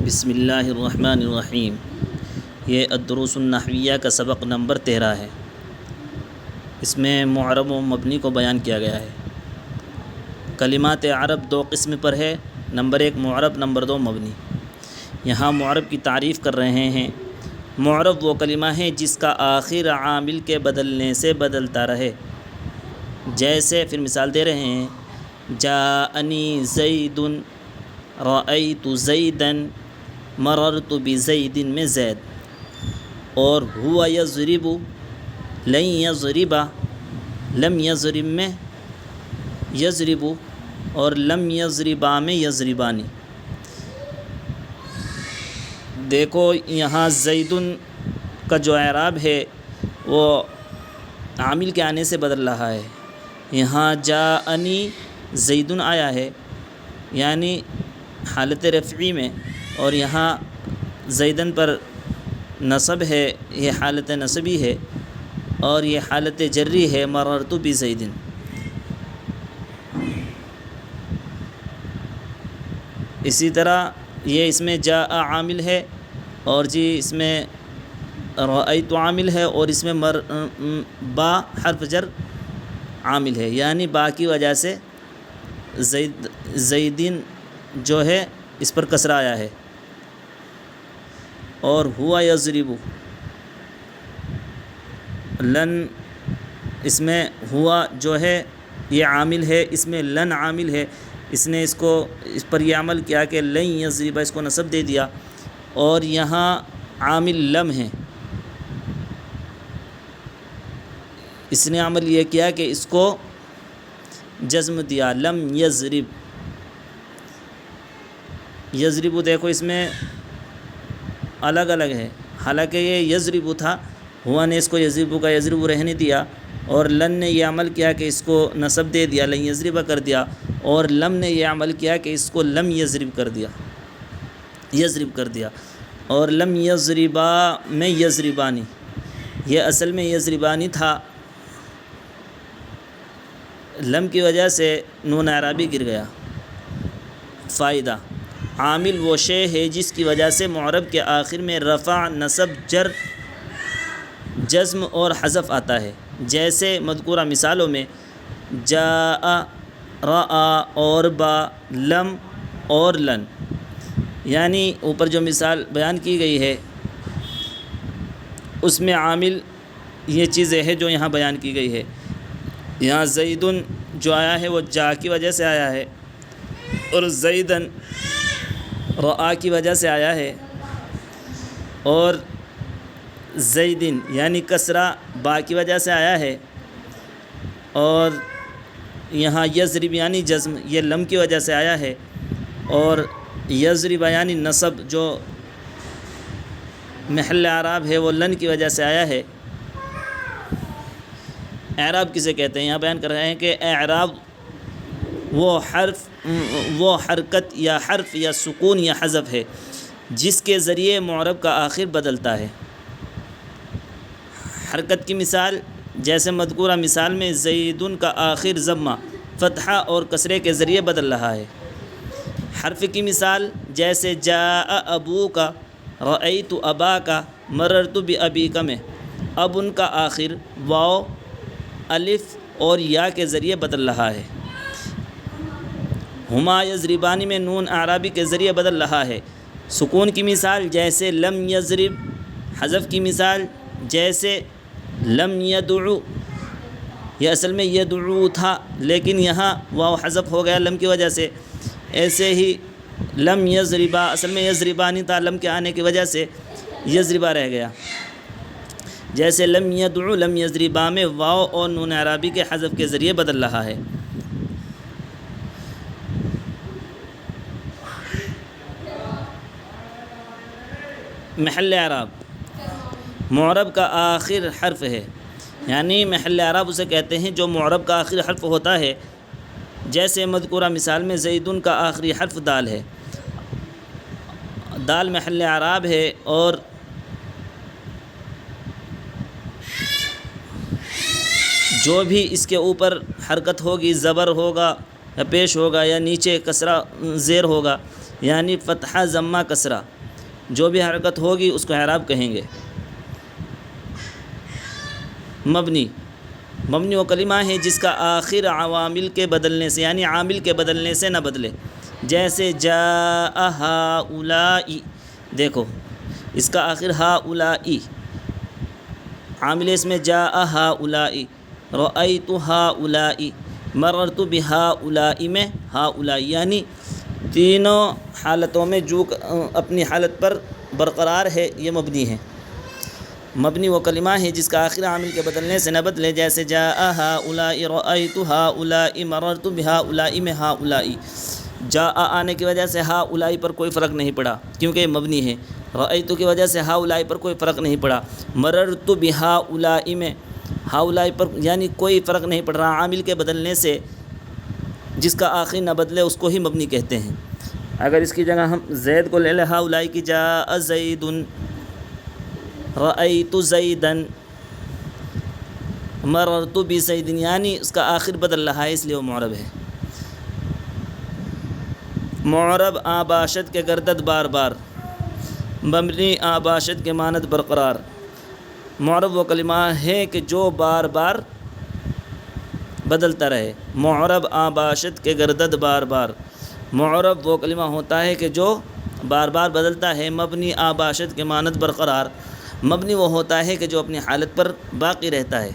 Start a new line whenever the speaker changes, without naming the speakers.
بسم اللہ الرحمن الرحیم۔ یہ الدروس النحویہ کا سبق نمبر 13 ہے۔ اس میں معرب و مبنی کو بیان کیا گیا ہے۔ کلمات عرب دو قسم پر ہے، نمبر 1 معرب، نمبر 2 مبنی۔ یہاں معرب کی تعریف کر رہے ہیں۔ معرب وہ کلمہ ہے جس کا آخر عامل کے بدلنے سے بدلتا رہے، جیسے پھر مثال دے رہے ہیں جاءنی زید، رأیت زیدا، مررت بزید میں زید، اور ہوا یضرب، لن یضرب، لم یضرب میں یضرب، اور لم یضربا میں یضربانی۔ دیکھو یہاں زیدن کا جو اعراب ہے وہ عامل کے آنے سے بدل رہا ہے۔ یہاں جاءنی زیدن آیا ہے یعنی حالت رفعی میں، اور یہاں زیدن پر نصب ہے، یہ حالت نصبی ہے، اور یہ حالت جری ہے مررت بزیدن۔ اسی طرح یہ اس میں جاء عامل ہے، اور جی اس میں رأیت عامل ہے، اور اس میں با حرف جر عامل ہے، یعنی با کی وجہ سے زیدین جو ہے اس پر کسرہ آیا ہے، اور ہوا یضرب، لن اس میں ہوا جو ہے یہ عامل ہے، اس میں لن عامل ہے، اس نے اس پر یہ عمل کیا کہ لن یضرب، اس کو نصب دے دیا، اور یہاں عامل لم ہے، اس نے عمل یہ کیا کہ اس کو جزم دیا، لم یضرب۔ یضرب دیکھو اس میں الگ الگ ہے، حالانکہ یہ یضرب تھا، ہوا نے اس کو یضرب کا یضرب رہنے دیا، اور لن نے یہ عمل کیا کہ اس کو نصب دے دیا، لن یضرب کر دیا، اور لم نے یہ عمل کیا کہ اس کو لم یضرب کر دیا، یضرب کر دیا، اور لم یضربا میں یضربانی، یہ اصل میں یضربانی تھا، لم کی وجہ سے نون اعرابی گر گیا۔ فائدہ: عامل وہ شے ہے جس کی وجہ سے معرب کے آخر میں رفع، نصب، جر، جزم اور حذف آتا ہے، جیسے مذکورہ مثالوں میں جاء، رأى اور با، لم اور لن۔ یعنی اوپر جو مثال بیان کی گئی ہے اس میں عامل یہ چیزیں ہیں جو یہاں بیان کی گئی ہے۔ یہاں زیدن جو آیا ہے وہ جا کی وجہ سے آیا ہے، اور زیدن رآ کی وجہ سے آیا ہے، اور زیدن یعنی کسرہ با کی وجہ سے آیا ہے، اور یہاں یضرب یعنی جزم یہ لم کی وجہ سے آیا ہے، اور یضرب یعنی نصب جو محل اعراب ہے وہ لن کی وجہ سے آیا ہے۔ اعراب کسے کہتے ہیں؟ یہاں بیان کر رہے ہیں کہ اعراب وہ حرکت یا حرف یا سکون یا حذف ہے جس کے ذریعے معرب کا آخر بدلتا ہے۔ حرکت کی مثال جیسے مذکورہ مثال میں زیدن کا آخر ضمہ، فتحہ اور کسرے کے ذریعے بدل رہا ہے۔ حرف کی مثال جیسے جاء ابوک، رأیت اباک، مررت بابیک میں اب ان کا آخر واو، الف اور یا کے ذریعے بدل رہا ہے۔ ہما یضربانی میں نون اعرابی کے ذریعے بدل رہا ہے۔ سکون کی مثال جیسے لم یضرب، حذف کی مثال جیسے لم یدعو، یہ اصل میں یدعو تھا لیکن یہاں واو حذف ہو گیا لم کی وجہ سے، ایسے ہی لم یضربا اصل میں یضربانی تھا، لم کے آنے کی وجہ سے یضربا رہ گیا، جیسے لم یدعو، لم یضربا میں واو اور نون اعرابی کے حذف کے ذریعے بدل رہا ہے۔ محل اعراب معرب کا آخر حرف ہے، یعنی محل اعراب اسے کہتے ہیں جو معرب کا آخری حرف ہوتا ہے، جیسے مذکورہ مثال میں زیدن کا آخری حرف دال ہے۔ دال محل اعراب ہے، اور جو بھی اس کے اوپر حرکت ہوگی، زبر ہوگا یا پیش ہوگا یا نیچے کسرہ زیر ہوگا، یعنی فتحہ ضمہ کسرہ، جو بھی حرکت ہوگی اس کو اعراب کہیں گے۔ مبنی وہ کلمہ ہے جس کا آخر عوامل کے بدلنے سے یعنی عامل کے بدلنے سے نہ بدلے، جیسے جاء ہؤلاء، دیکھو اس کا آخر ہؤلاء، عامل اس میں جاء ہؤلاء، رأیت ہؤلاء، مررت بہؤلاء میں ہؤلاء، یعنی تینوں حالتوں میں جو اپنی حالت پر برقرار ہے یہ مبنی ہے۔ مبنی وہ کلمہ ہے جس کا آخر عامل کے بدلنے سے نہ بدلے، جیسے جاء ہؤلاء، رأیت ہؤلاء، مررت بہؤلاء میں ہؤلاء۔ جاء آنے کی وجہ سے ہؤلاء پر کوئی فرق نہیں پڑا کیونکہ یہ مبنی ہے، رأیت کی وجہ سے ہؤلاء پر کوئی فرق نہیں پڑا، مررت بہؤلاء میں ہؤلاء پر یعنی کوئی فرق نہیں پڑ رہا، عامل کے بدلنے سے جس کا آخر نہ بدلے اس کو ہی مبنی کہتے ہیں۔ اگر اس کی جگہ ہم زید کو لے لیں، ہؤلاء کی جاء زید، رأیت زیدا، مررت بزید، یعنی اس کا آخر بدل رہا ہے اس لیے وہ معرب ہے۔ معرب آباشت کے گردد بار بار، مبنی آباشت کے مانند برقرار۔ معرب وہ کلمہ ہے کہ جو بار بار بدلتا رہے، معرب آباشت کے گردد بار بار۔ معرب وہ کلمہ ہوتا ہے کہ جو بار بار بدلتا ہے، مبنی آباشت کے مانند برقرار۔ مبنی وہ ہوتا ہے کہ جو اپنی حالت پر باقی رہتا ہے۔